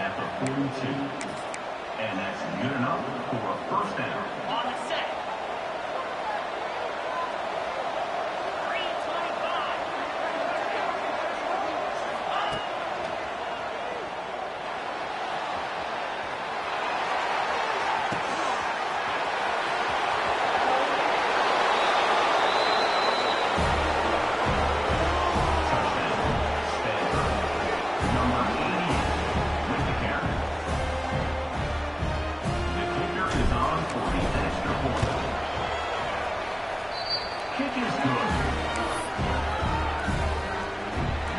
at the 42. And that's good enough for a first down. On the set. 3:25. Kick is good.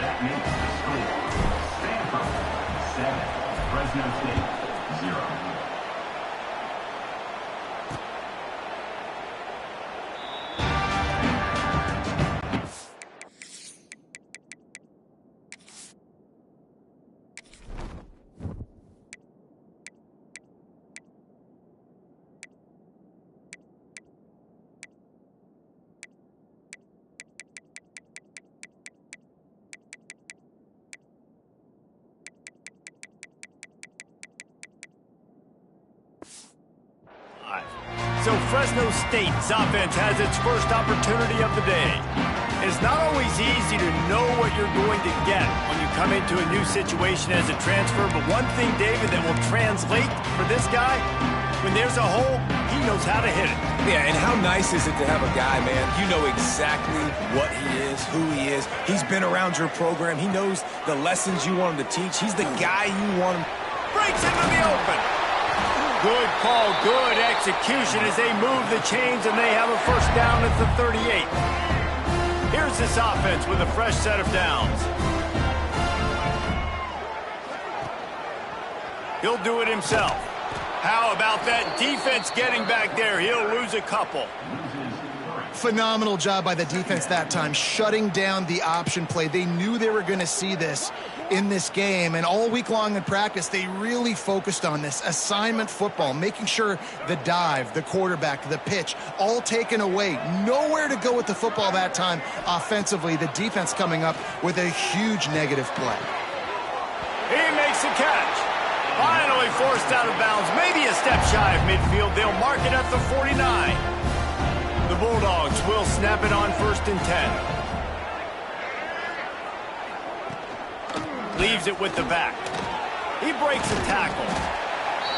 That makes the score Stanford 7, Fresno State 0. So Fresno State's offense has its first opportunity of the day. It's not always easy to know what you're going to get when you come into a new situation as a transfer, but one thing, David, that will translate for this guy, when there's a hole, he knows how to hit it. Yeah, and how nice is it to have a guy, man, you know exactly what he is, who he is. He's been around your program. He knows the lessons you want him to teach. He's the guy you want him. Breaks into the open. Good call, good execution as they move the chains, and they have a first down at the 38. Here's this offense with a fresh set of downs. He'll do it himself. How about that defense getting back there? He'll lose a couple. Phenomenal job by the defense that time, shutting down the option play. They knew they were going to see this in this game, and all week long in practice, they really focused on this assignment football, making sure the dive, the quarterback, the pitch, all taken away. Nowhere to go with the football that time offensively. The defense coming up with a huge negative play. He makes the catch. Finally forced out of bounds, maybe a step shy of midfield. They'll mark it at the 49. The Bulldogs will snap it on 1st and 10. Leaves it with the back. He breaks a tackle.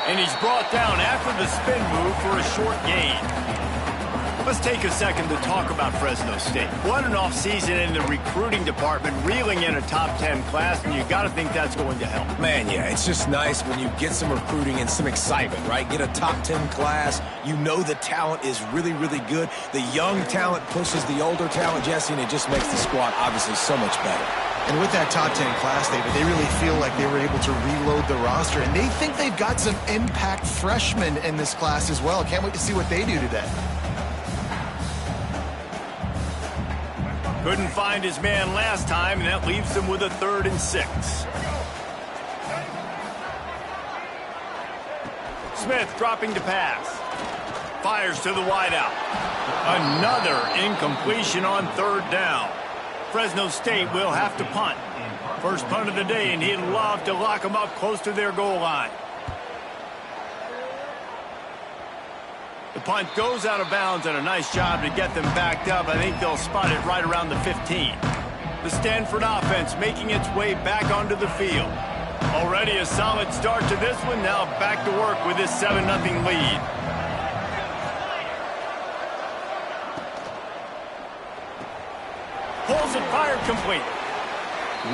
And he's brought down after the spin move for a short gain. Let's take a second to talk about Fresno State. What an offseason in the recruiting department, reeling in a top 10 class, and you got to think that's going to help. Man, yeah, it's just nice when you get some recruiting and some excitement, right? Get a top 10 class. You know the talent is really, really good. The young talent pushes the older talent, Jesse, and it just makes the squad obviously so much better. And with that top 10 class, David, they really feel like they were able to reload the roster, and they think they've got some impact freshmen in this class as well. Can't wait to see what they do today. Couldn't find his man last time, and that leaves him with a 3rd and 6. Smith dropping to pass. Fires to the wideout. Another incompletion on 3rd down. Fresno State will have to punt. First punt of the day, and he'd love to lock them up close to their goal line. The punt goes out of bounds, and a nice job to get them backed up. I think they'll spot it right around the 15. The Stanford offense making its way back onto the field. Already a solid start to this one. Now back to work with this 7-0 lead. Pulls it, fired complete.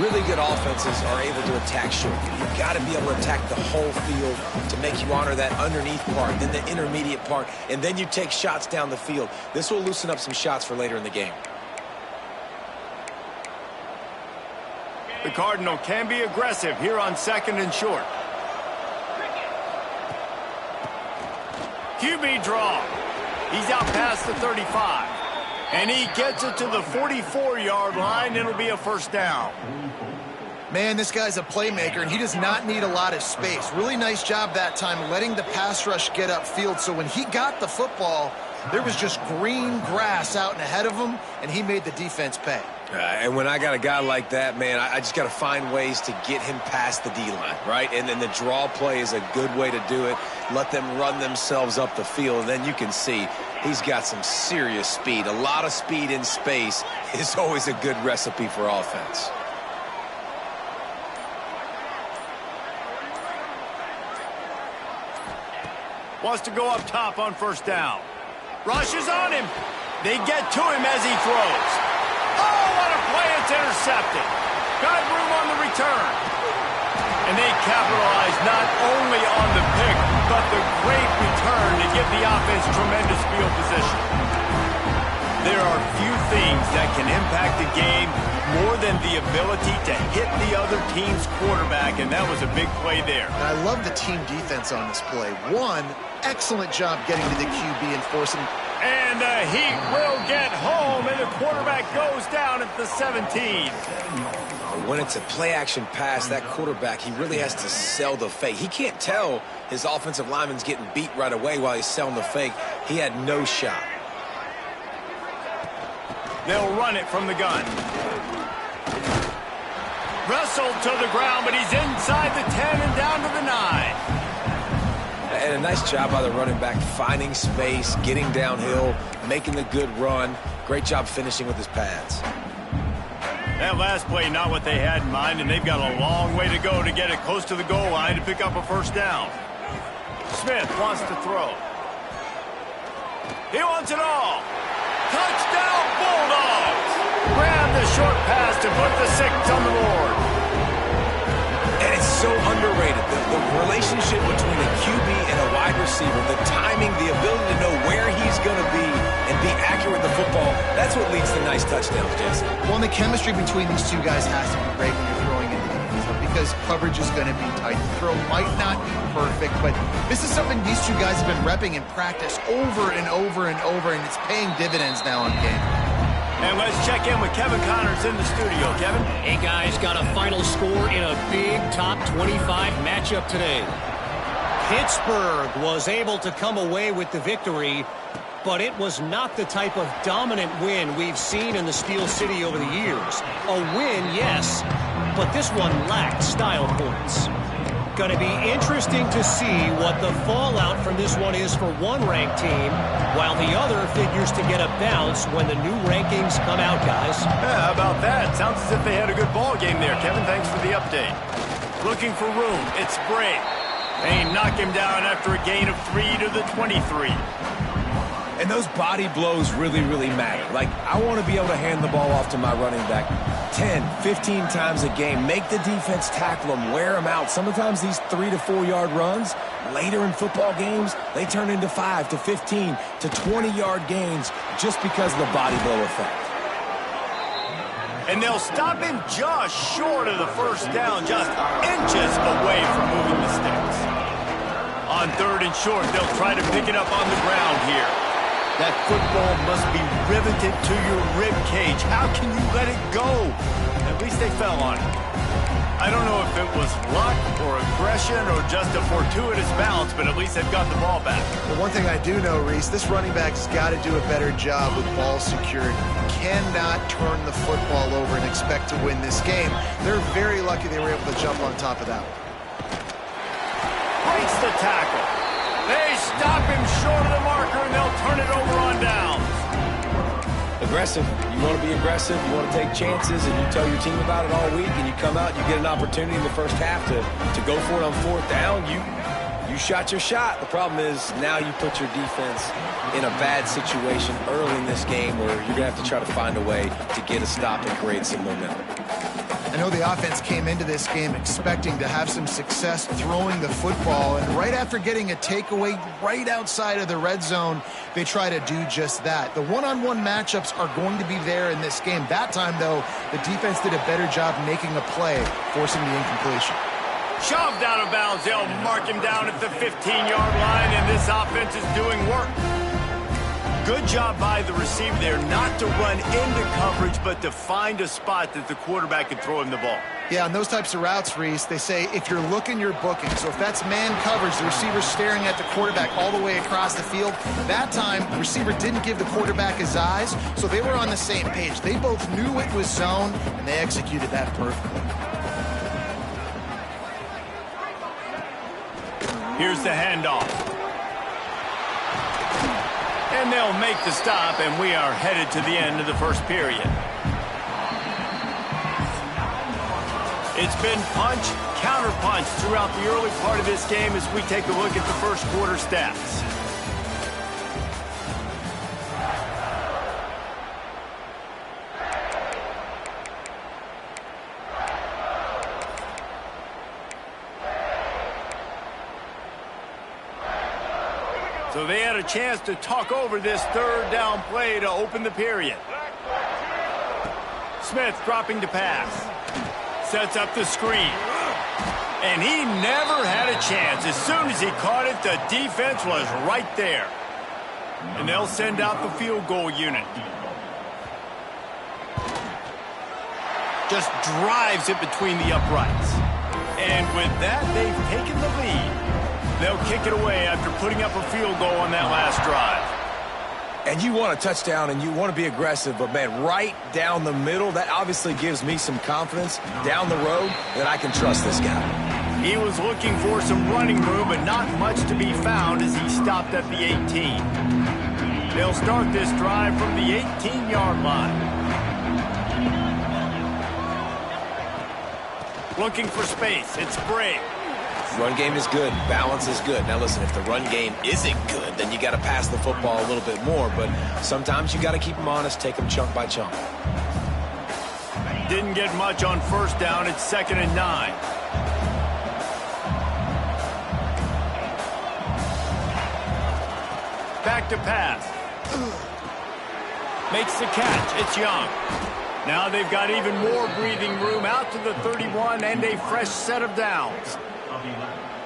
Really good offenses are able to attack short. You've got to be able to attack the whole field to make you honor that underneath part, then the intermediate part, and then you take shots down the field. This will loosen up some shots for later in the game. The Cardinal can be aggressive here on 2nd and short. QB draw. He's out past the 35. And he gets it to the 44-yard line. It'll be a first down. Man, this guy's a playmaker, and he does not need a lot of space. Really nice job that time letting the pass rush get upfield. So when he got the football, there was just green grass out and ahead of him, and he made the defense pay. And when I got a guy like that, man, I just got to find ways to get him past the D-line, right? And then the draw play is a good way to do it. Let them run themselves up the field, and then you can see he's got some serious speed. A lot of speed in space is always a good recipe for offense. Wants to go up top on first down. Rushes on him. They get to him as he throws. Oh, what a play. It's intercepted. Got room on the return. And they capitalize not only on the pick, but the great return to give the offense tremendous field position. There are few things that can impact the game more than the ability to hit the other team's quarterback, and that was a big play there. And I love the team defense on this play. One, excellent job getting to the QB and forcing. And the Heat will get home, and the quarterback goes down at the 17. When it's a play-action pass, that quarterback, he really has to sell the fake. He can't tell his offensive lineman's getting beat right away while he's selling the fake. He had no shot. They'll run it from the gun. Wrestled to the ground, but he's inside the 10 and down to the 9. And a nice job by the running back, finding space, getting downhill, making the good run. Great job finishing with his pads. That last play, not what they had in mind, and they've got a long way to go to get it close to the goal line to pick up a first down. Smith wants to throw. He wants it all. Touchdown, Bulldogs! Grab the short pass to put the 6 on the board. And it's so underrated. The relationship between a QB and a wide receiver, the timing, the ability to know where he's going to be and be accurate with the football, that's what leads to nice touchdowns, Jesse. Well, and the chemistry between these two guys has to be great when you're throwing into the end zone because coverage is going to be tight. The throw might not be perfect, but this is something these two guys have been repping in practice over and over and over, and it's paying dividends now on game. And let's check in with Kevin Connors in the studio. Kevin? Hey, guys, got a final score in a big top 25 matchup today. Pittsburgh was able to come away with the victory, but it was not the type of dominant win we've seen in the Steel City over the years. A win, yes, but this one lacked style points. Going to be interesting to see what the fallout from this one is for one ranked team, while the other figures to get a bounce when the new rankings come out, guys. Yeah, how about that? Sounds as if they had a good ball game there, Kevin. Thanks for the update. Looking for room. It's Bray. They knock him down after a gain of 3 to the 23. And those body blows really, really matter. Like, I want to be able to hand the ball off to my running back 10, 15 times a game. Make the defense tackle them, wear them out. Sometimes these 3 to 4 yard runs, later in football games, they turn into 5 to 15 to 20 yard gains just because of the body blow effect. And they'll stop him just short of the first down, just inches away from moving the sticks. On 3rd and short, they'll try to pick it up on the ground here. That football must be riveted to your rib cage. How can you let it go? At least they fell on it. I don't know if it was luck or aggression or just a fortuitous bounce, but at least they've got the ball back. The one thing I do know, Reese, this running back's got to do a better job with ball security. Cannot turn the football over and expect to win this game. They're very lucky they were able to jump on top of that one. Breaks the tackle. They stop him short of the marker, and they'll turn it over on downs. Aggressive. You want to be aggressive. You want to take chances, and you tell your team about it all week, and you come out, you get an opportunity in the first half to go for it on 4th down. You shot your shot. The problem is now you put your defense in a bad situation early in this game where you're going to have to try to find a way to get a stop and create some momentum. I know the offense came into this game expecting to have some success throwing the football, and right after getting a takeaway right outside of the red zone, they try to do just that. The one-on-one matchups are going to be there in this game. That time, though, the defense did a better job making a play, forcing the incompletion. Shoved out of bounds. They'll mark him down at the 15-yard line, and this offense is doing work. Good job by the receiver there not to run into coverage, but to find a spot that the quarterback could throw him the ball. Yeah, on those types of routes, Reese, they say if you're looking, you're booking. So if that's man coverage, the receiver's staring at the quarterback all the way across the field. That time, the receiver didn't give the quarterback his eyes, so they were on the same page. They both knew it was zone, and they executed that perfectly. Here's the handoff. And they'll make the stop, and we are headed to the end of the first period. It's been punch, counter-punch throughout the early part of this game as we take a look at the first quarter stats. So they had a chance to talk over this third down play to open the period. Smith dropping to pass. Sets up the screen. And he never had a chance. As soon as he caught it, the defense was right there. And they'll send out the field goal unit. Just drives it between the uprights. And with that, they've taken the lead. They'll kick it away after putting up a field goal on that last drive. And you want a touchdown and you want to be aggressive, but, man, right down the middle, that obviously gives me some confidence down the road that I can trust this guy. He was looking for some running room, but not much to be found as he stopped at the 18. They'll start this drive from the 18-yard line. Looking for space. It's Bray. Run game is good. Balance is good. Now, listen, if the run game isn't good, then you got to pass the football a little bit more. But sometimes you got to keep them honest, take them chunk by chunk. Didn't get much on first down. It's 2nd and 9. Back to pass. Makes the catch. It's Young. Now they've got even more breathing room out to the 31 and a fresh set of downs.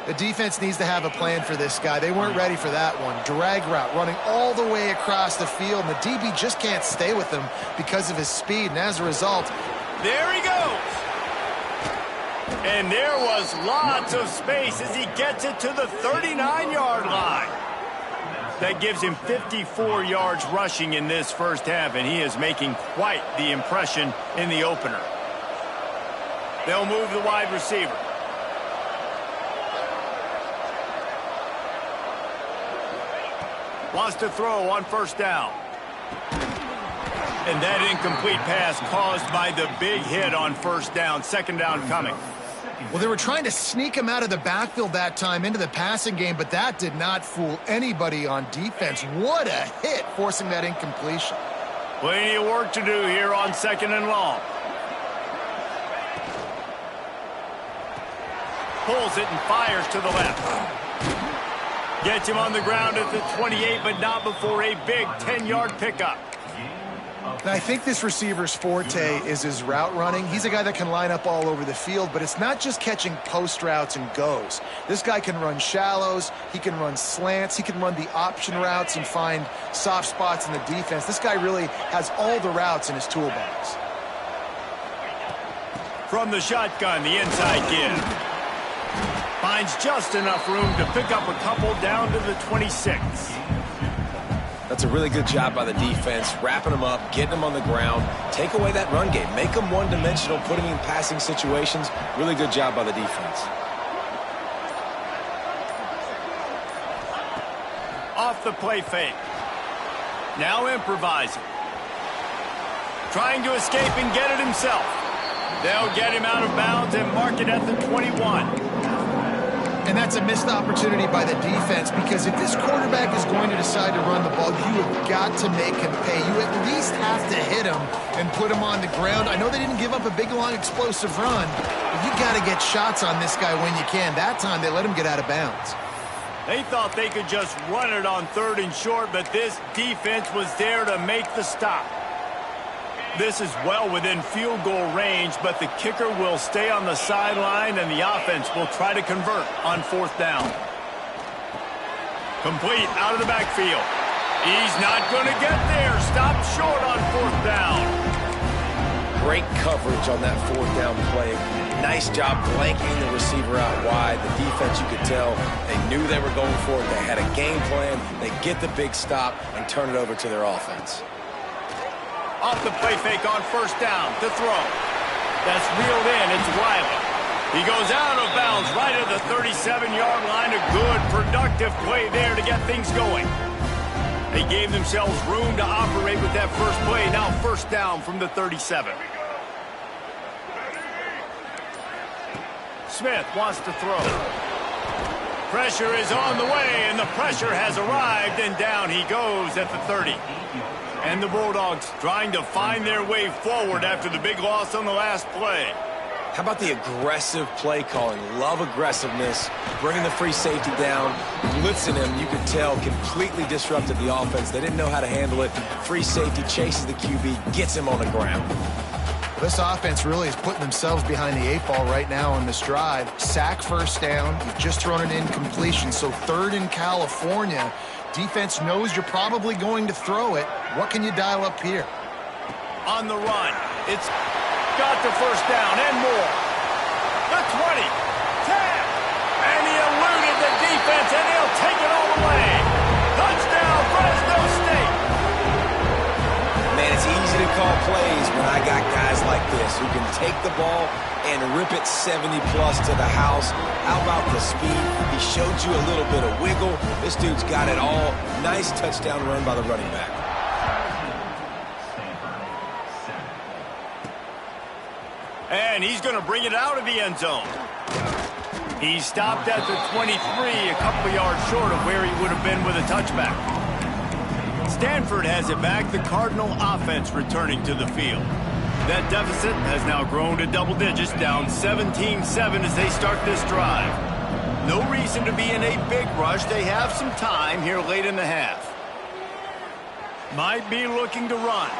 The defense needs to have a plan for this guy. They weren't ready for that one. Drag route, running all the way across the field. And the DB just can't stay with him because of his speed. And as a result, there he goes. And there was lots of space as he gets it to the 39-yard line. That gives him 54 yards rushing in this first half, and he is making quite the impression in the opener. They'll move the wide receiver. Wants to throw on first down. And that incomplete pass caused by the big hit on first down. 2nd down coming. Well, they were trying to sneak him out of the backfield that time into the passing game, but that did not fool anybody on defense. What a hit, forcing that incompletion. Plenty of work to do here on 2nd and long. Pulls it and fires to the left. Gets him on the ground at the 28, but not before a big 10-yard pickup. And I think this receiver's forte is his route running. He's a guy that can line up all over the field, but it's not just catching post routes and goes. This guy can run shallows, he can run slants, he can run the option routes and find soft spots in the defense. This guy really has all the routes in his toolbox. From the shotgun, the inside give. Finds just enough room to pick up a couple down to the 26. That's a really good job by the defense, wrapping them up, getting them on the ground, take away that run game, make them one-dimensional, putting in passing situations. Really good job by the defense. Off the play fake. Now improvising. Trying to escape and get it himself. They'll get him out of bounds and mark it at the 21. And that's a missed opportunity by the defense, because if this quarterback is going to decide to run the ball, you have got to make him pay. You at least have to hit him and put him on the ground. I know they didn't give up a big, long, explosive run, but you got to get shots on this guy when you can. That time, they let him get out of bounds. They thought they could just run it on 3rd and short, but this defense was there to make the stop. This is well within field goal range, but the kicker will stay on the sideline, and the offense will try to convert on 4th down. Complete out of the backfield. He's not going to get there. Stop short on 4th down. Great coverage on that 4th down play. Nice job blanking the receiver out wide. The defense, you could tell, they knew they were going for it. They had a game plan. They get the big stop and turn it over to their offense. Off the play fake on 1st down to throw. That's reeled in. It's Riley. He goes out of bounds right at the 37-yard line. A good, productive play there to get things going. They gave themselves room to operate with that first play. Now 1st down from the 37. Smith wants to throw. Pressure is on the way, and the pressure has arrived, and down he goes at the 30. And the Bulldogs trying to find their way forward after the big loss on the last play. How about the aggressive play calling? Love aggressiveness, bringing the free safety down, blitzing him. You could tell completely disrupted the offense. They didn't know how to handle it. Free safety chases the QB, gets him on the ground. This offense really is putting themselves behind the 8 ball right now on this drive. Sack 1st down. You've just thrown an incompletion. So 3rd in California. Defense knows you're probably going to throw it. What can you dial up here? On the run. It's got the 1st down and more. The 20. 10. And he eluded the defense, and he'll take it all the way. Touchdown, Fresno State. Man, it's easy to call plays when I got guys like this who can take the ball and rip it 70-plus to the house. How about the speed? He showed you a little bit of wiggle. This dude's got it all. Nice touchdown run by the running back. And he's going to bring it out of the end zone. He stopped at the 23, a couple of yards short of where he would have been with a touchback. Stanford has it back. The Cardinal offense returning to the field. That deficit has now grown to double digits, down 17-7 as they start this drive. No reason to be in a big rush. They have some time here late in the half. Might be looking to run.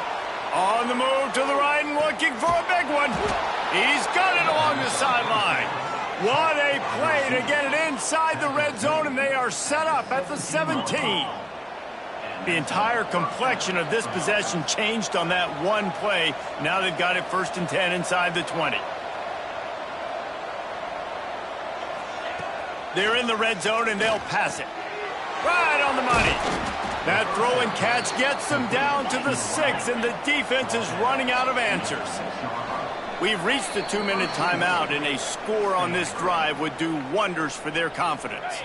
On the move to the right and looking for a big one. He's got it along the sideline. What a play to get it inside the red zone, and they are set up at the 17. The entire complexion of this possession changed on that one play. Now they've got it 1st and 10 inside the 20. They're in the red zone, and they'll pass it. Right on the money. That throw and catch gets them down to the 6, and the defense is running out of answers. We've reached the 2-minute timeout, and a score on this drive would do wonders for their confidence.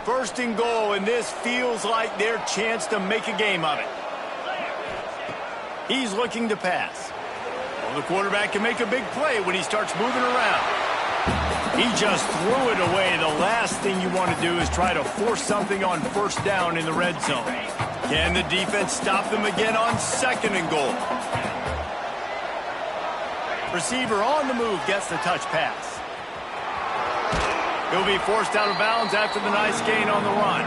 1st and goal, and this feels like their chance to make a game of it. He's looking to pass. Well, the quarterback can make a big play when he starts moving around. He just threw it away. The last thing you want to do is try to force something on 1st down in the red zone. Can the defense stop them again on 2nd and goal? Receiver on the move gets the touch pass. He'll be forced out of bounds after the nice gain on the run.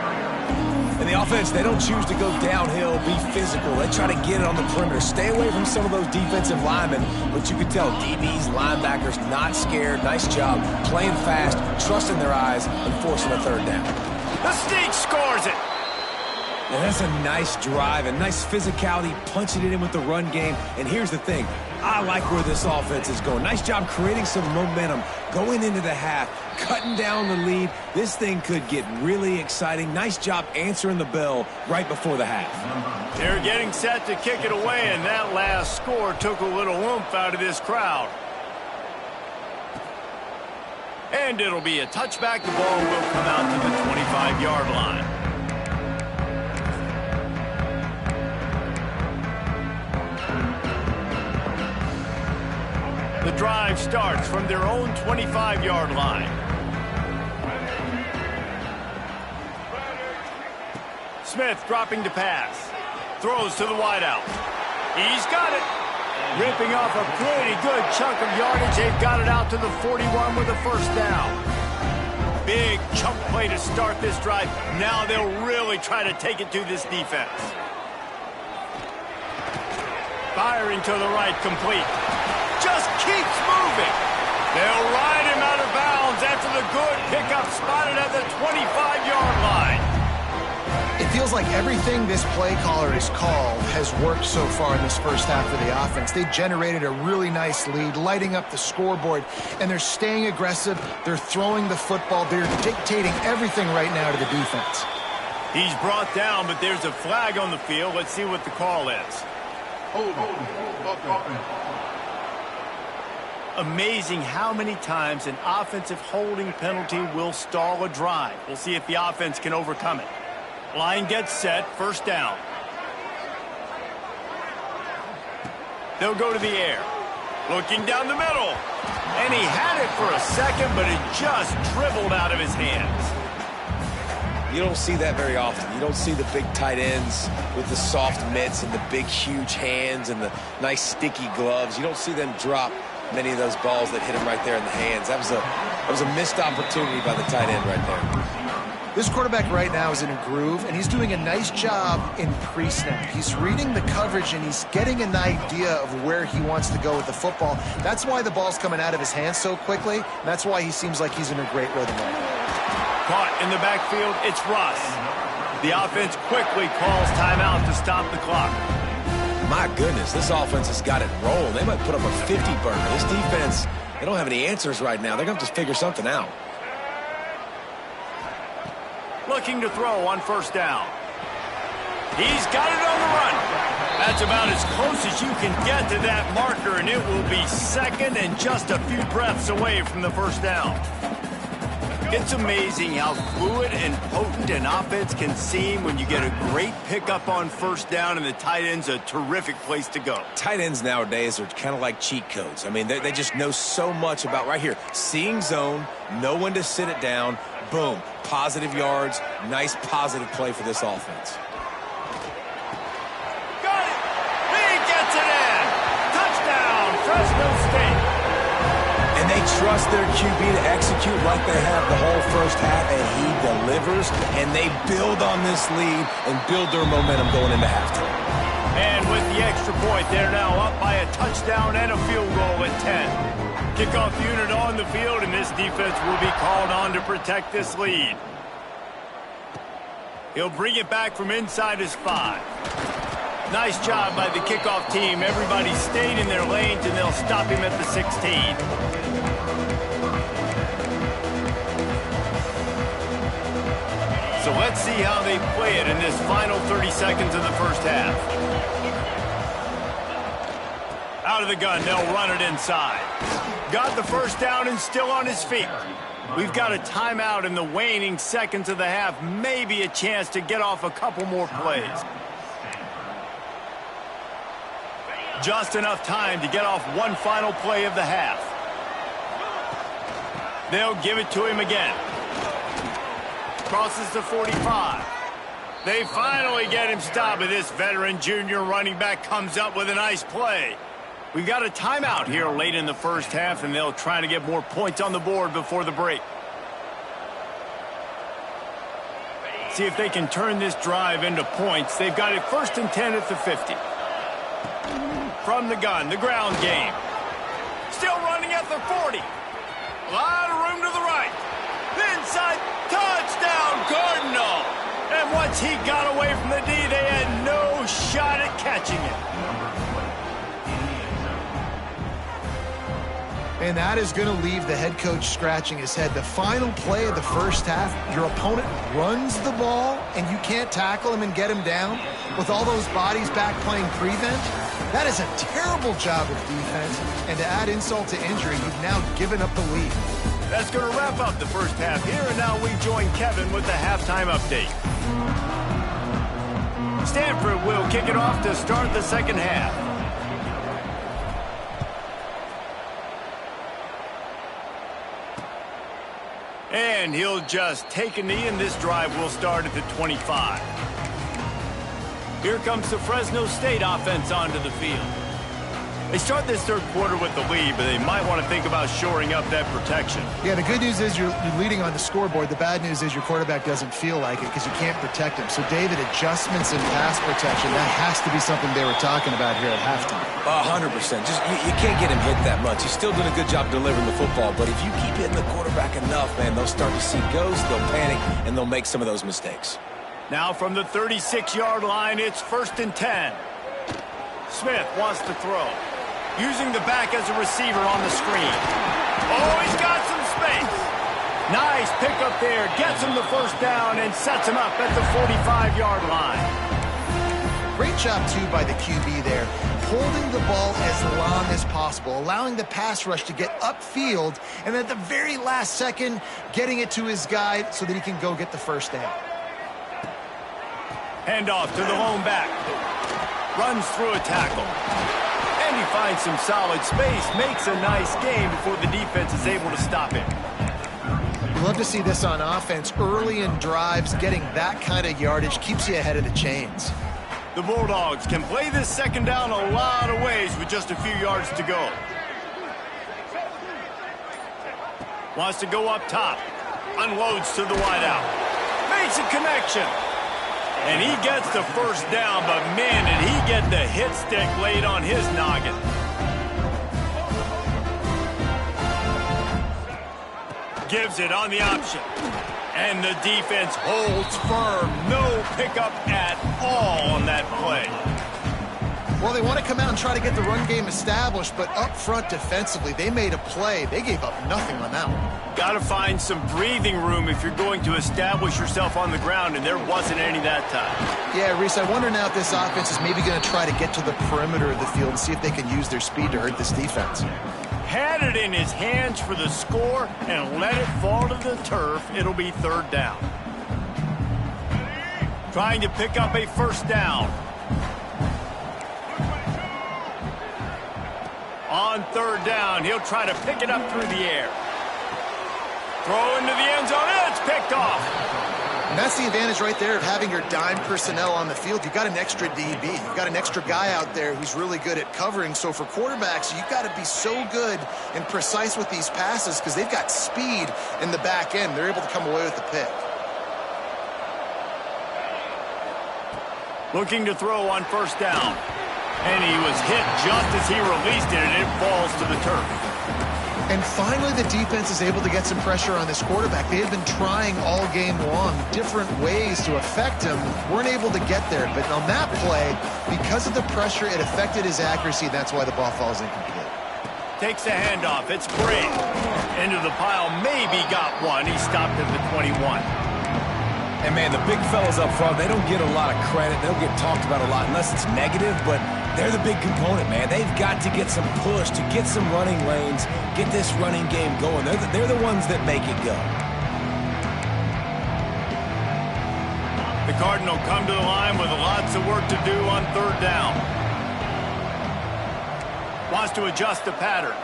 And the offense, they don't choose to go downhill, be physical. They try to get it on the perimeter. Stay away from some of those defensive linemen. But you can tell DBs, linebackers, not scared. Nice job playing fast, trusting their eyes, and forcing a 3rd down. The Sneak scores it. And that's a nice drive, a nice physicality, punching it in with the run game. And here's the thing. I like where this offense is going. Nice job creating some momentum, going into the half, cutting down the lead. This thing could get really exciting. Nice job answering the bell right before the half. They're getting set to kick it away, and that last score took a little oomph out of this crowd. And it'll be a touchback. The ball will come out to the 25-yard line. The drive starts from their own 25-yard line. Smith dropping to pass. Throws to the wideout. He's got it. Ripping off a pretty good chunk of yardage. They've got it out to the 41 with a 1st down. Big chunk play to start this drive. Now they'll really try to take it to this defense. Firing to the right, complete. Just keeps moving. They'll ride him out of bounds after the good pickup spotted at the 25-yard line. It feels feels like everything this play caller has called has worked so far in this first half of the offense. They generated a really nice lead, lighting up the scoreboard, and they're staying aggressive. They're throwing the football. They're dictating everything right now to the defense. He's brought down, but there's a flag on the field. Let's see what the call is. Amazing how many times an offensive holding penalty will stall a drive. We'll see if the offense can overcome it. Line gets set, first down. They'll go to the air. Looking down the middle. And he had it for a second, but it just dribbled out of his hands. You don't see that very often. You don't see the big tight ends with the soft mitts and the big, huge hands and the nice, sticky gloves. You don't see them drop many of those balls that hit him right there in the hands. That was a missed opportunity by the tight end right there. This quarterback right now is in a groove, and he's doing a nice job in pre-snap. He's reading the coverage, and he's getting an idea of where he wants to go with the football. That's why the ball's coming out of his hands so quickly, and that's why he seems like he's in a great rhythm right now. Caught in the backfield, it's Russ. The offense quickly calls timeout to stop the clock. My goodness, this offense has got it rolling. They might put up a 50 burner. This defense, they don't have any answers right now. They're going to have to figure something out. Looking to throw on first down. He's got it on the run. That's about as close as you can get to that marker, and it will be second and just a few breaths away from the first down. It's amazing how fluid and potent an offense can seem when you get a great pickup on first down, and the tight end's a terrific place to go. Tight ends nowadays are kind of like cheat codes. I mean, they just know so much about right here. Seeing zone, know when to sit it down, boom, positive yards, nice positive play for this offense. Got it! He gets it in! Touchdown, Fresno State! And they trust their QB to execute like they have the whole first half, and he delivers, and they build on this lead and build their momentum going into halftime. And with the extra point, they're now up by a touchdown and a field goal at 10. Kickoff unit on the field, and this defense will be called on to protect this lead. He'll bring it back from inside his 5. Nice job by the kickoff team. Everybody stayed in their lanes, and they'll stop him at the 16. So let's see how they play it in this final 30 seconds of the first half. Out of the gun, they'll run it inside. Got the first down and still on his feet. We've got a timeout in the waning seconds of the half. Maybe a chance to get off a couple more plays. Just enough time to get off one final play of the half. They'll give it to him again. Crosses the 45. They finally get him stopped, but this veteran junior running back comes up with a nice play. We've got a timeout here late in the first half, and they'll try to get more points on the board before the break. See if they can turn this drive into points. They've got it 1st and 10 at the 50. From the gun, the ground game. Still running at the 40. A lot of room to the right. Inside, touchdown, Cardinal. And once he got away from the D, they had no shot at catching it. And that is going to leave the head coach scratching his head. The final play of the first half, your opponent runs the ball, and you can't tackle him and get him down with all those bodies back playing prevent. That is a terrible job of defense. And to add insult to injury, you've now given up the lead. That's going to wrap up the first half here, and now we join Kevin with the halftime update. Stanford will kick it off to start the second half. And he'll just take a knee, and this drive will start at the 25. Here comes the Fresno State offense onto the field. They start this third quarter with the lead, but they might want to think about shoring up that protection. Yeah, the good news is you're leading on the scoreboard. The bad news is your quarterback doesn't feel like it because you can't protect him. So, David, adjustments in pass protection, that has to be something they were talking about here at halftime. 100%. Just you can't get him hit that much. He's still doing a good job delivering the football, but if you keep hitting the quarterback enough, man, they'll start to see ghosts, they'll panic, and they'll make some of those mistakes. Now from the 36-yard line, it's 1st and 10. Smith wants to throw. Using the back as a receiver on the screen. Oh, he's got some space. Nice pickup there. Gets him the first down and sets him up at the 45-yard line. Great job, too, by the QB there. Holding the ball as long as possible, allowing the pass rush to get upfield, and at the very last second, getting it to his guy so that he can go get the first down. Handoff to the lone back. Runs through a tackle. And he finds some solid space, makes a nice game before the defense is able to stop him. You love to see this on offense. Early in drives, getting that kind of yardage keeps you ahead of the chains. The Bulldogs can play this second down a lot of ways with just a few yards to go. Wants to go up top. Unloads to the wideout. Makes a connection. And he gets the first down, but man, did he get the hit stick laid on his noggin. Gives it on the option. And the defense holds firm. No pickup at all on that play. Well, they want to come out and try to get the run game established, but up front defensively, they made a play. They gave up nothing on that one. Got to find some breathing room if you're going to establish yourself on the ground, and there wasn't any that time. Yeah, Reese, I wonder now if this offense is maybe going to try to get to the perimeter of the field and see if they can use their speed to hurt this defense. Had it in his hands for the score and let it fall to the turf, it'll be 3rd down. Trying to pick up a first down. On 3rd down, he'll try to pick it up through the air. Throw into the end zone, it's picked off. And that's the advantage right there of having your dime personnel on the field. You've got an extra DB. You've got an extra guy out there who's really good at covering. So for quarterbacks, you've got to be so good and precise with these passes because they've got speed in the back end. They're able to come away with the pick. Looking to throw on 1st down. And he was hit just as he released it, and it falls to the turf. And finally, the defense is able to get some pressure on this quarterback. They had been trying all game long different ways to affect him. Weren't able to get there. But on that play, because of the pressure, it affected his accuracy. That's why the ball falls incomplete. Takes a handoff. It's Brady. Into the pile. Maybe got one. He stopped at the 21. And, man, the big fellas up front, they don't get a lot of credit. They don't get talked about a lot unless it's negative, but they're the big component, man. They've got to get some push, to get some running lanes, get this running game going. They're the ones that make it go. The Cardinal come to the line with lots of work to do on 3rd down. Wants to adjust the pattern.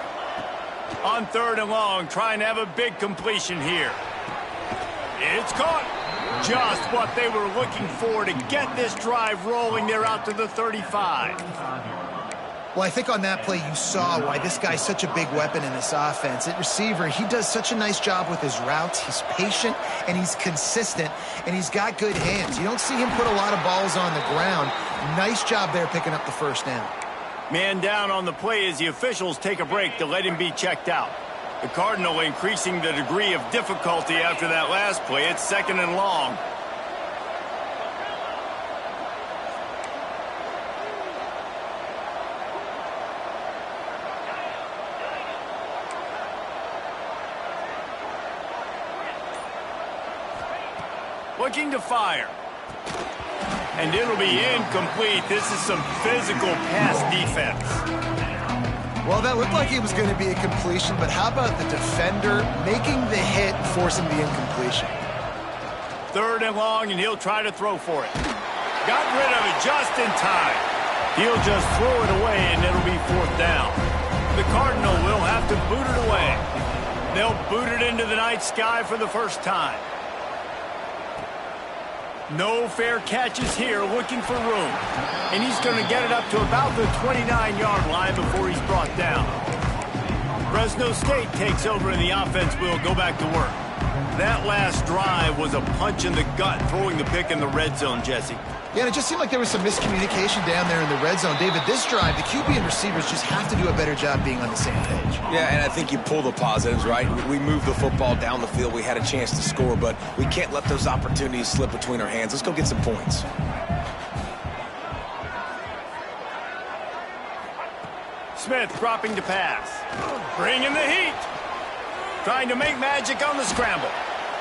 On 3rd and long, trying to have a big completion here. It's caught. Just what they were looking for to get this drive rolling. They're out to the 35. Well, I think on that play you saw why this guy's such a big weapon in this offense. At receiver, he does such a nice job with his routes. He's patient, and he's consistent, and he's got good hands. You don't see him put a lot of balls on the ground. Nice job there picking up the first down. Man down on the play as the officials take a break to let him be checked out. The Cardinal increasing the degree of difficulty after that last play. It's 2nd and long. Looking to fire. And it'll be incomplete. This is some physical pass defense. Well, that looked like it was going to be a completion, but how about the defender making the hit, forcing the incompletion? 3rd and long, and he'll try to throw for it. Got rid of it just in time. He'll just throw it away, and it'll be 4th down. The Cardinal will have to boot it away. They'll boot it into the night sky for the first time. No fair catches here, looking for room. And he's going to get it up to about the 29-yard line before he's brought down. Fresno State takes over, and the offense will go back to work. That last drive was a punch in the gut, throwing the pick in the red zone, Jesse. Yeah, and it just seemed like there was some miscommunication down there in the red zone. David, this drive, the QB and receivers just have to do a better job being on the same page. Yeah, and I think you pull the positives, right? We moved the football down the field. We had a chance to score, but we can't let those opportunities slip between our hands. Let's go get some points. Smith dropping to pass. Bringing the heat. Trying to make magic on the scramble.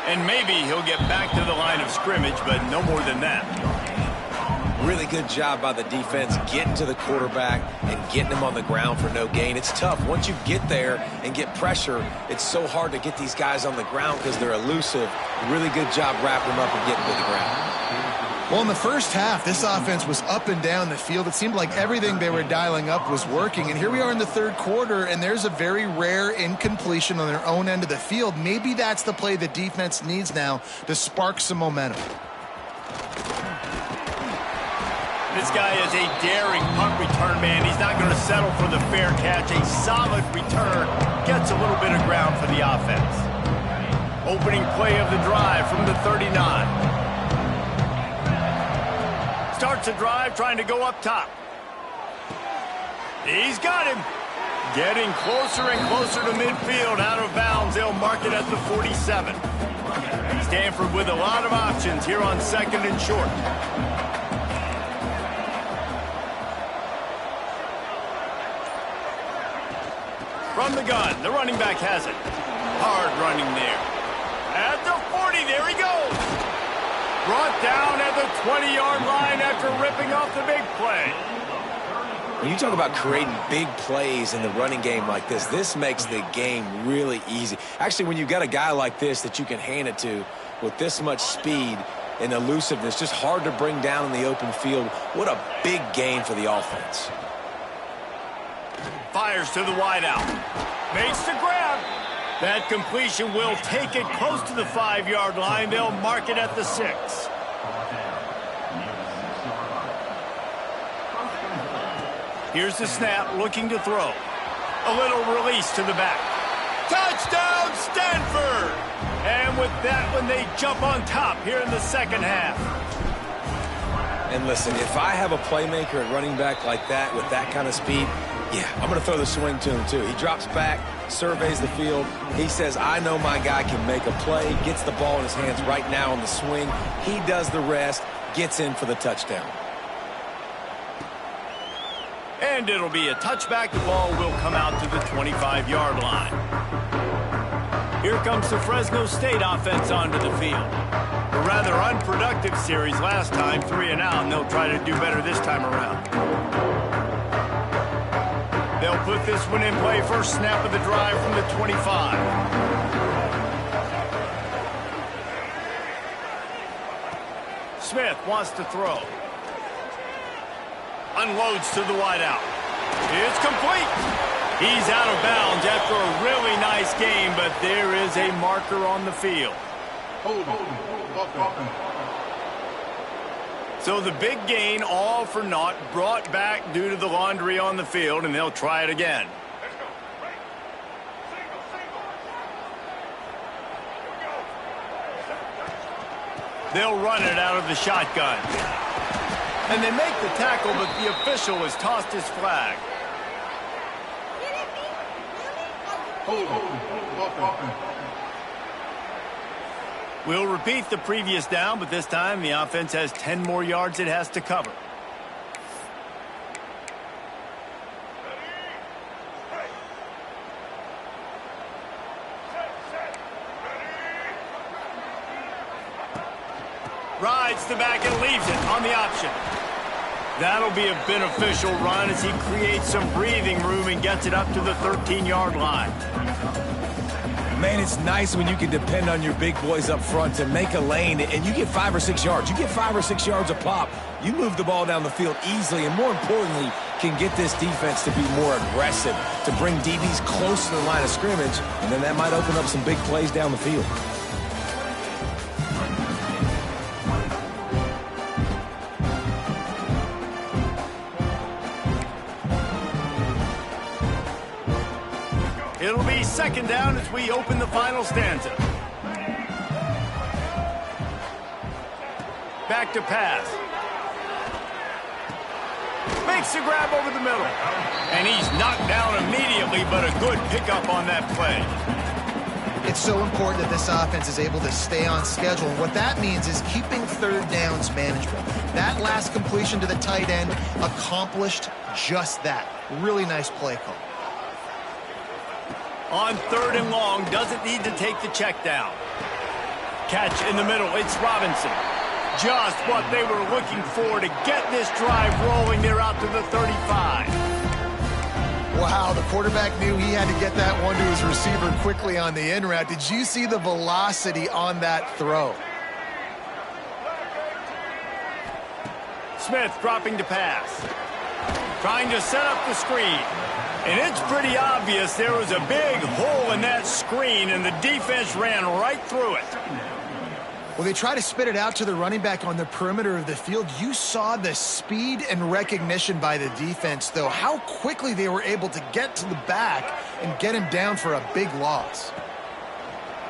And maybe he'll get back to the line of scrimmage, but no more than that. Really good job by the defense getting to the quarterback and getting him on the ground for no gain. It's tough. Once you get there and get pressure, it's so hard to get these guys on the ground because they're elusive. Really good job wrapping them up and getting to the ground. Well, in the first half, this offense was up and down the field. It seemed like everything they were dialing up was working. And here we are in the third quarter, and there's a very rare incompletion on their own end of the field. Maybe that's the play the defense needs now to spark some momentum. This guy is a daring punt return man. He's not going to settle for the fair catch. A solid return gets a little bit of ground for the offense. Opening play of the drive from the 39. Starts a drive trying to go up top. He's got him. Getting closer and closer to midfield. Out of bounds. They'll mark it at the 47. Stanford with a lot of options here on second and short. From the gun, the running back has it. Hard running there. At the 40, there he goes. Brought down at the 20-yard line after ripping off the big play. When you talk about creating big plays in the running game like this makes the game really easy. Actually, when you've got a guy like this that you can hand it to with this much speed and elusiveness, just hard to bring down in the open field, what a big gain for the offense. Fires to the wideout. Makes the grab. That completion will take it close to the 5-yard line. They'll mark it at the 6. Here's the snap, looking to throw. A little release to the back. Touchdown, Stanford! And with that one, they jump on top here in the second half. And listen, if I have a playmaker at running back like that with that kind of speed, yeah, I'm going to throw the swing to him too. He drops back, surveys the field. He says, I know my guy can make a play, gets the ball in his hands right now on the swing. He does the rest, gets in for the touchdown. And it'll be a touchback. The ball will come out to the 25-yard line. Here comes the Fresno State offense onto the field. A rather unproductive series last time, 3 and out, and they'll try to do better this time around. They'll put this one in play. First snap of the drive from the 25. Smith wants to throw. Unloads to the wideout. It's complete. He's out of bounds after a really nice game, but there is a marker on the field. So the big gain, all for naught, brought back due to the laundry on the field, and they'll try it again. They'll run it out of the shotgun. And they make the tackle, but the official has tossed his flag. We'll repeat the previous down, but this time the offense has 10 more yards it has to cover. Rides the back and leaves it on the option. That'll be a beneficial run as he creates some breathing room and gets it up to the 13-yard line. Man, it's nice when you can depend on your big boys up front to make a lane, and you get 5 or 6 yards. You get 5 or 6 yards a pop. You move the ball down the field easily, and more importantly, can get this defense to be more aggressive, to bring DBs close to the line of scrimmage, and then that might open up some big plays down the field. It'll be second down as we open the final stanza. Back to pass. Makes the grab over the middle. And he's knocked down immediately, but a good pickup on that play. It's so important that this offense is able to stay on schedule. And what that means is keeping third downs manageable. That last completion to the tight end accomplished just that. Really nice play call. On 3rd and long, doesn't need to take the check down. Catch in the middle, it's Robinson. Just what they were looking for to get this drive rolling. They're out to the 35. Wow, the quarterback knew he had to get that one to his receiver quickly on the in route. Did you see the velocity on that throw? Smith dropping to pass. Trying to set up the screen. And it's pretty obvious there was a big hole in that screen, and the defense ran right through it. Well, they try to spit it out to the running back on the perimeter of the field. You saw the speed and recognition by the defense, though, how quickly they were able to get to the back and get him down for a big loss.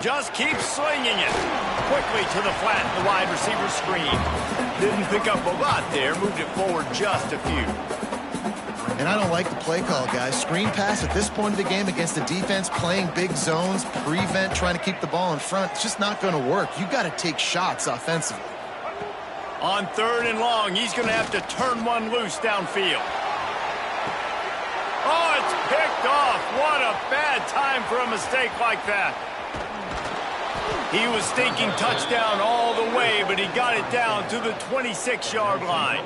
Just keep slinging it. Quickly to the flat, the wide receiver screen. Didn't pick up a lot there, moved it forward just a few. And I don't like the play call, guys. Screen pass at this point of the game against the defense, playing big zones, prevent, trying to keep the ball in front. It's just not going to work. You got to take shots offensively. On 3rd and long, he's going to have to turn one loose downfield. Oh, it's picked off. What a bad time for a mistake like that. He was thinking touchdown all the way, but he got it down to the 26-yard line.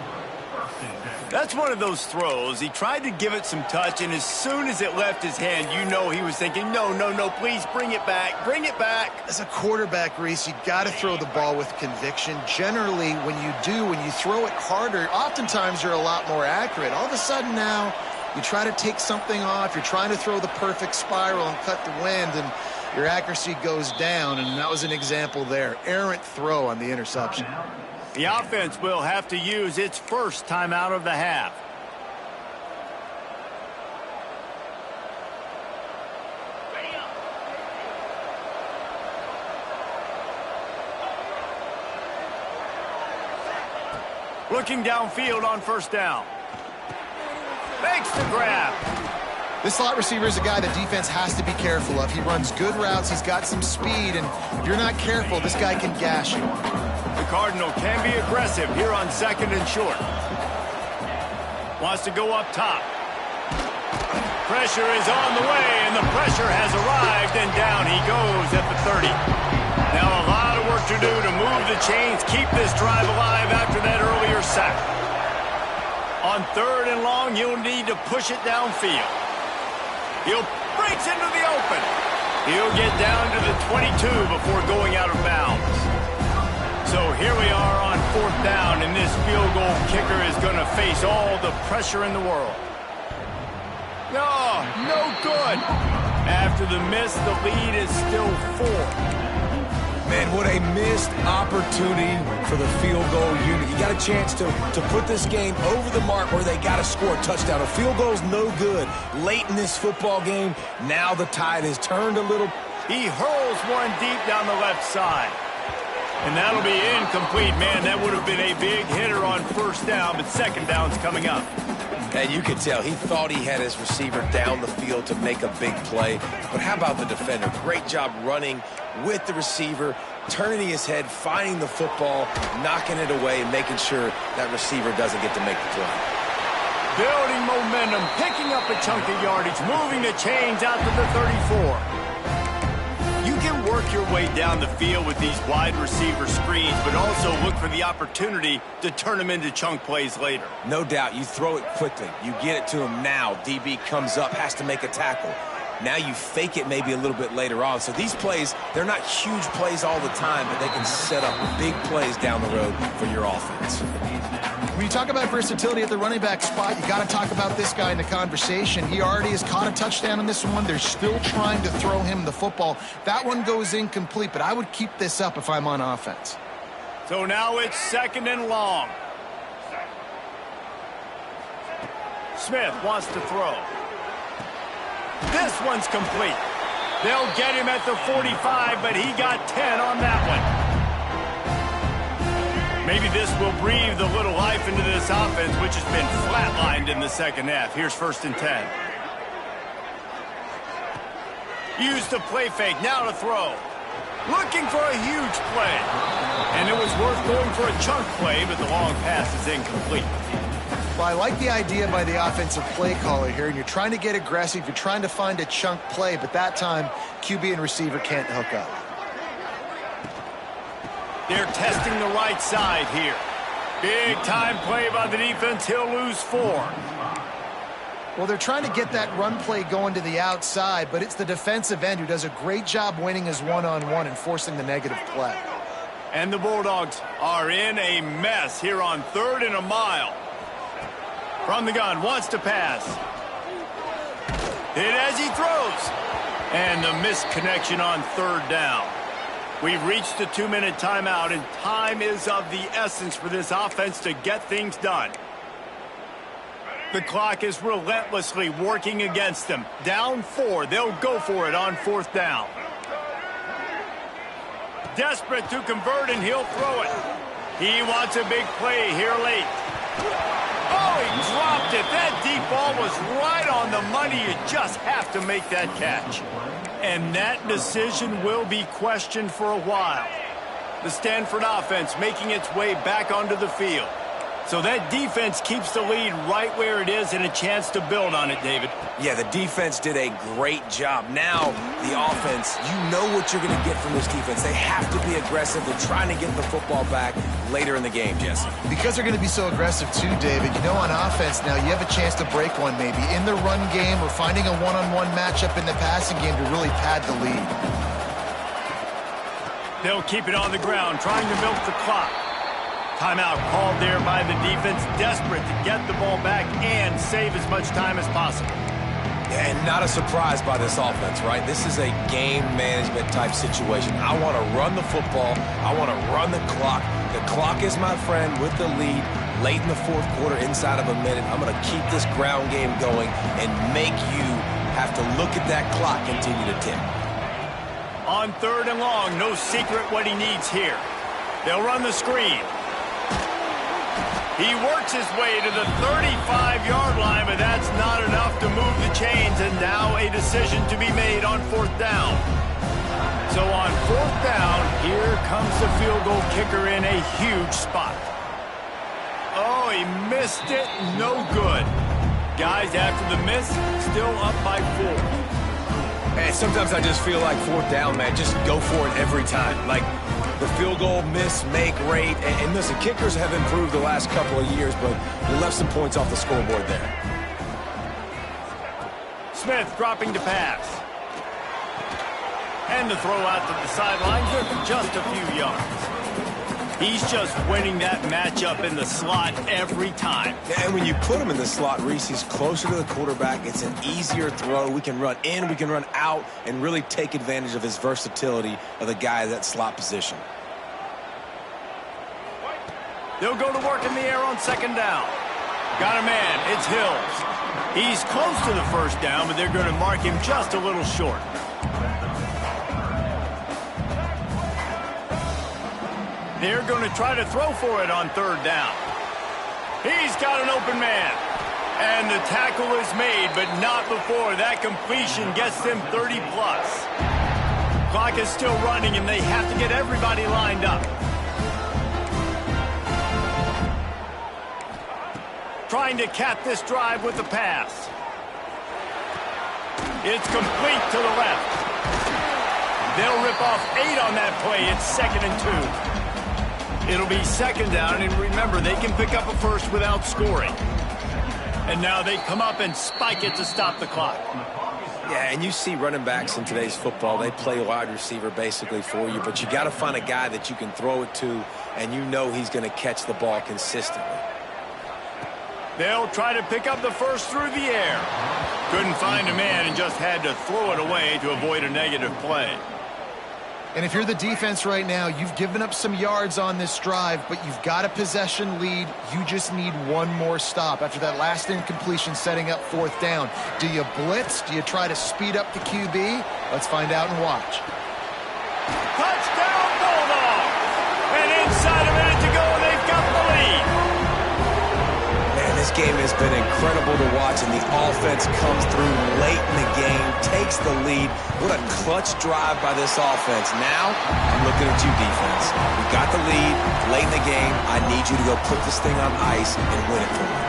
That's one of those throws. He tried to give it some touch, and as soon as it left his hand, you know he was thinking, no, please bring it back, bring it back. As a quarterback, Reese, you got to throw the ball with conviction. Generally, when you throw it harder, oftentimes you're a lot more accurate. All of a sudden now, you try to take something off, you're trying to throw the perfect spiral and cut the wind, and your accuracy goes down, and that was an example there. Errant throw on the interception. The offense will have to use its first timeout of the half. Looking downfield on 1st down. Makes the grab. This slot receiver is a guy the defense has to be careful of. He runs good routes, he's got some speed, and if you're not careful, this guy can gash you. The Cardinal can be aggressive here on 2nd and short. Wants to go up top. Pressure is on the way, and the pressure has arrived, and down he goes at the 30. Now a lot of work to do to move the chains, keep this drive alive after that earlier sack. On 3rd and long, you'll need to push it downfield. He'll breaks into the open. He'll get down to the 22 before going out of bounds. So here we are on 4th down, and this field goal kicker is going to face all the pressure in the world. No good. After the miss, the lead is still 4. Man, what a missed opportunity for the field goal unit. You got a chance to put this game over the mark where they got to score a touchdown. A field goal's no good late in this football game. Now the tide has turned a little. He hurls one deep down the left side. And that'll be incomplete. Man, that would have been a big hitter on 1st down, but 2nd down's coming up. And you could tell he thought he had his receiver down the field to make a big play. But how about the defender? Great job running with the receiver, turning his head, finding the football, knocking it away, and making sure that receiver doesn't get to make the play. Building momentum, picking up a chunk of yardage, moving the chains out to the 34. You can work your way down the field with these wide receiver screens, but also look for the opportunity to turn them into chunk plays later. No doubt, you throw it quickly. You get it to him now. DB comes up, has to make a tackle. Now you fake it maybe a little bit later on. So these plays, they're not huge plays all the time, but they can set up big plays down the road for your offense. When you talk about versatility at the running back spot, you got to talk about this guy in the conversation. He already has caught a touchdown on this one. They're still trying to throw him the football. That one goes incomplete, but I would keep this up if I'm on offense. So now it's 2nd and long. Smith wants to throw. This one's complete. They'll get him at the 45, but he got 10 on that one. Maybe this will breathe a little life into this offense, which has been flatlined in the second half. Here's 1st and 10. Used the play fake, now to throw. Looking for a huge play. And it was worth going for a chunk play, but the long pass is incomplete. Well, I like the idea by the offensive play caller here, and you're trying to get aggressive. You're trying to find a chunk play, but that time, QB and receiver can't hook up. They're testing the right side here. Big time play by the defense. He'll lose 4. Well, they're trying to get that run play going to the outside, but it's the defensive end who does a great job winning his one-on-one and forcing the negative play. And the Bulldogs are in a mess here on 3rd and a mile. From the gun, wants to pass. Hit as he throws. And the missed connection on 3rd down. We've reached the 2-minute timeout, and time is of the essence for this offense to get things done. The clock is relentlessly working against them. Down 4, they'll go for it on 4th down. Desperate to convert, and he'll throw it. He wants a big play here late. Oh, he dropped it. That deep ball was right on the money. You just have to make that catch. And that decision will be questioned for a while. The Stanford offense making its way back onto the field. So that defense keeps the lead right where it is and a chance to build on it, David. Yeah, the defense did a great job. Now, the offense, you know what you're going to get from this defense. They have to be aggressive. They're trying to get the football back later in the game, Jesse. Because they're going to be so aggressive too, David, you know on offense now you have a chance to break one maybe in the run game or finding a one-on-one matchup in the passing game to really pad the lead. They'll keep it on the ground, trying to milk the clock. Timeout called there by the defense, desperate to get the ball back and save as much time as possible. And not a surprise by this offense, right? This is a game management type situation. I want to run the football. I want to run the clock. The clock is my friend with the lead late in the 4th quarter, inside of a minute. I'm going to keep this ground game going and make you have to look at that clock continue to tick. On 3rd and long, no secret what he needs here. They'll run the screen. He works his way to the 35-yard line, but that's not enough to move the chains, and now a decision to be made on 4th down. So on 4th down, here comes the field goal kicker in a huge spot. Oh, he missed it. No good. Guys, after the miss, still up by 4. And sometimes I just feel like 4th down, man, just go for it every time. Like, the field goal miss, make rate. And listen, kickers have improved the last couple of years, but you left some points off the scoreboard there. Smith dropping to pass. And the throw out to the sidelines for just a few yards. He's just winning that matchup in the slot every time. And when you put him in the slot, Reese, he's closer to the quarterback. It's an easier throw. We can run in, we can run out, and really take advantage of his versatility of the guy at that slot position. They'll go to work in the air on 2nd down. Got a man. It's Hills. He's close to the 1st down, but they're going to mark him just a little short. They're going to try to throw for it on 3rd down. He's got an open man. And the tackle is made, but not before that completion gets them 30-plus. Clock is still running, and they have to get everybody lined up. Trying to cap this drive with the pass. It's complete to the left. They'll rip off 8 on that play. It's 2nd and 2. It'll be 2nd down, and remember, they can pick up a first without scoring. And now they come up and spike it to stop the clock. Yeah, and you see running backs in today's football, they play wide receiver basically for you, but you got to find a guy that you can throw it to, and you know he's going to catch the ball consistently. They'll try to pick up the first through the air. Couldn't find a man and just had to throw it away to avoid a negative play. And if you're the defense right now, you've given up some yards on this drive, but you've got a possession lead. You just need one more stop after that last incompletion setting up 4th down. Do you blitz? Do you try to speed up the QB? Let's find out and watch. Touchdown, Bulldogs! And inside a minute to go, they incredible to watch, and the offense comes through late in the game, takes the lead. What a clutch drive by this offense. Now, I'm looking at you, defense. We got the lead late in the game. I need you to go put this thing on ice and win it for me.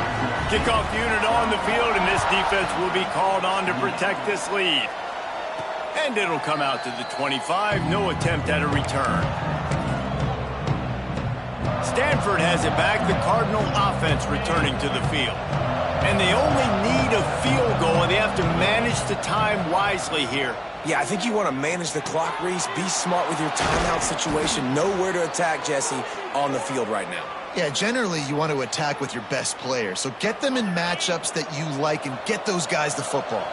Kickoff unit on the field, and this defense will be called on to protect this lead. And it'll come out to the 25. No attempt at a return. Stanford has it back. The Cardinal offense returning to the field. And they only need a field goal, and they have to manage the time wisely here. Yeah, I think you want to manage the clock, Reese. Be smart with your timeout situation. Know where to attack, Jesse, on the field right now. Yeah, generally you want to attack with your best players. So get them in matchups that you like and get those guys the football.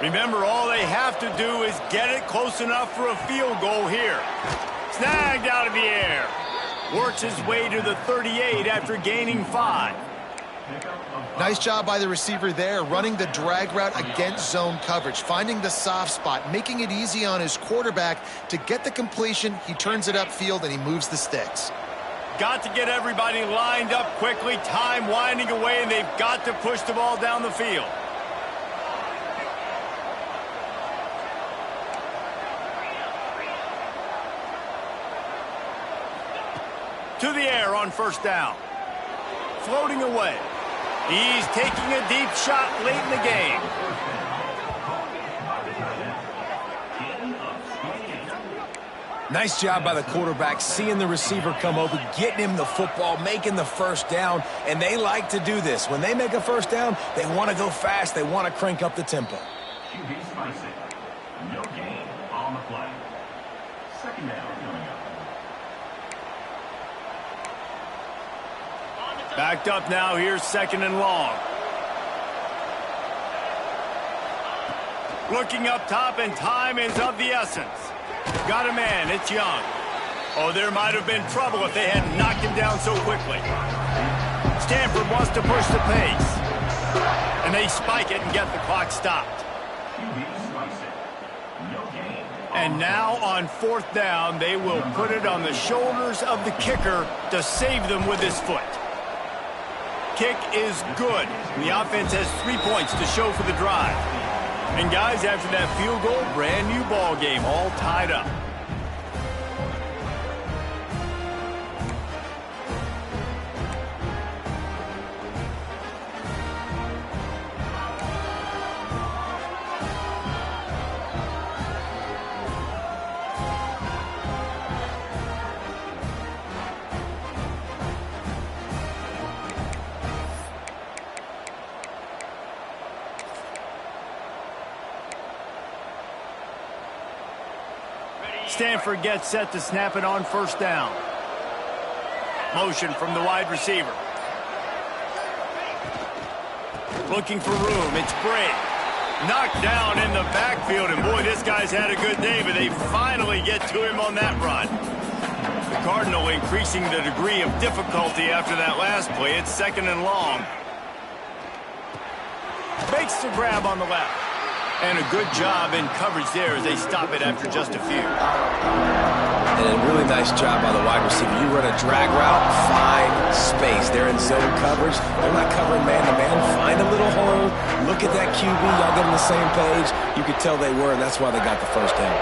Remember, all they have to do is get it close enough for a field goal here. Snagged out of the air. Works his way to the 38 after gaining 5. Nice job by the receiver there, running the drag route against zone coverage, finding the soft spot, making it easy on his quarterback to get the completion. He turns it upfield and he moves the sticks. Got to get everybody lined up quickly, time winding away, and they've got to push the ball down the field. To the air on first down. Floating away. He's taking a deep shot late in the game. Nice job by the quarterback, seeing the receiver come open, getting him the football, making the first down, and they like to do this. When they make a first down, they want to go fast. They want to crank up the tempo. QB spicy. No gain on the play. Second down coming up. Backed up now, here's second and long. Looking up top, and time is of the essence. Got a man, it's Young. Oh, there might have been trouble if they hadn't knocked him down so quickly. Stanford wants to push the pace. And they spike it and get the clock stopped. And now on fourth down, they will put it on the shoulders of the kicker to save them with his foot. Kick is good. The offense has 3 points to show for the drive. And guys, after that field goal, brand new ball game, all tied up. Stanford gets set to snap it on first down. Motion from the wide receiver. Looking for room. It's Bray. Knocked down in the backfield, and boy, this guy's had a good day, but they finally get to him on that run. The Cardinal increasing the degree of difficulty after that last play. It's second and long. Makes the grab on the left. And a good job in coverage there as they stop it after just a few. And a really nice job by the wide receiver. You run a drag route, find space. They're in zone coverage. They're not covering man-to-man. Find a little hole. Look at that QB. Y'all get on the same page. You could tell they were, and that's why they got the first down.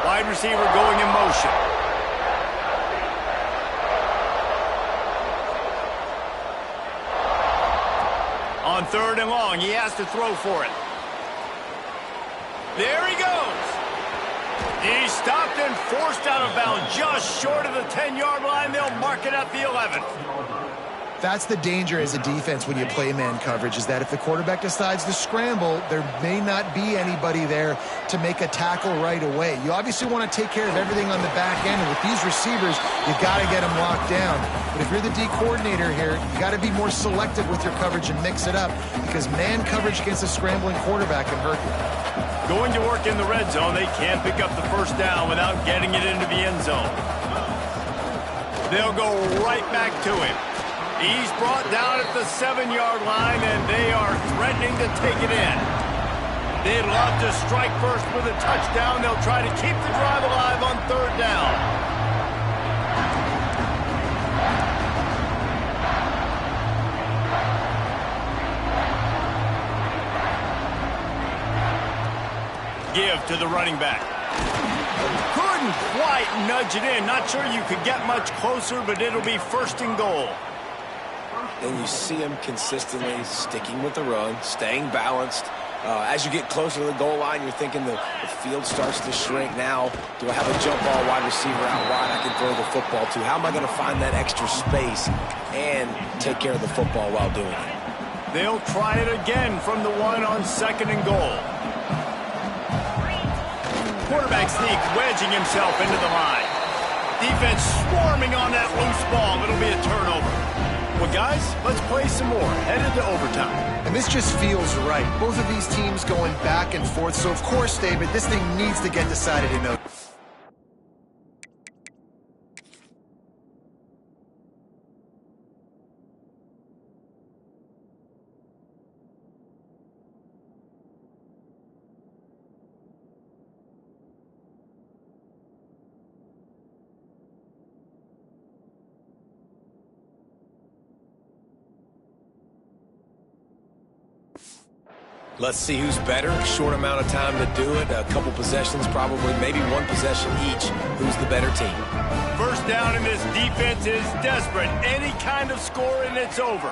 Wide receiver going in motion. On third and long, he has to throw for it. There he goes. He's stopped and forced out of bounds just short of the 10-yard line. They'll mark it at the 11th. That's the danger as a defense when you play man coverage, is that if the quarterback decides to scramble, there may not be anybody there to make a tackle right away. You obviously want to take care of everything on the back end, and with these receivers, you got to get them locked down. But if you're the D coordinator here, you got to be more selective with your coverage and mix it up, because man coverage against a scrambling quarterback can hurt you. Going to work in the red zone, they can't pick up the first down without getting it into the end zone. They'll go right back to him. He's brought down at the 7-yard line, and they are threatening to take it in. They'd love to strike first with a touchdown. They'll try to keep the drive alive on third down. to the running back. Couldn't quite nudge it in. Not sure you could get much closer, but it'll be 1st and goal. And you see him consistently sticking with the run, staying balanced. As you get closer to the goal line, you're thinking the field starts to shrink. Now, do I have a jump ball wide receiver out wide I can throw the football to? How am I going to find that extra space and take care of the football while doing it? They'll try it again from the 1 on 2nd and goal. Quarterback sneak, wedging himself into the line. Defense swarming on that loose ball. It'll be a turnover. Well, guys, let's play some more. Headed to overtime. And this just feels right. Both of these teams going back and forth. So, of course, David, this thing needs to get decided in overtime. Let's see who's better. Short amount of time to do it. A couple possessions, probably maybe 1 possession each. Who's the better team? 1st down, and this defense is desperate. Any kind of score, and it's over.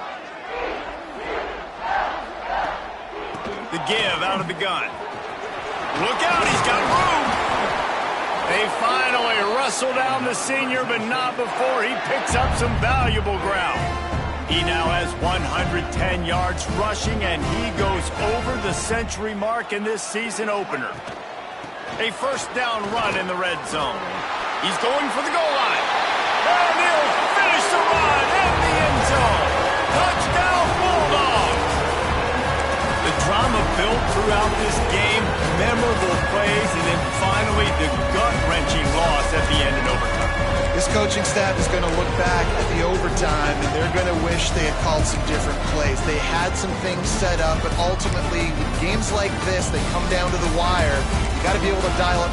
The give out of the gun. Look out, he's got room. They finally wrestle down the senior, but not before he picks up some valuable ground. He now has 110 yards rushing, and he goes over the century mark in this season opener. A 1st down run in the red zone. He's going for the goal line. And he'll finish the run in the end zone. Touchdown, Bulldogs! The drama built throughout this game, memorable plays, and then finally the gut-wrenching loss at the end in overtime. This coaching staff is going to look back at the overtime, and they're going to wish they had called some different plays. They had some things set up, but ultimately, with games like this, they come down to the wire. You got to be able to dial up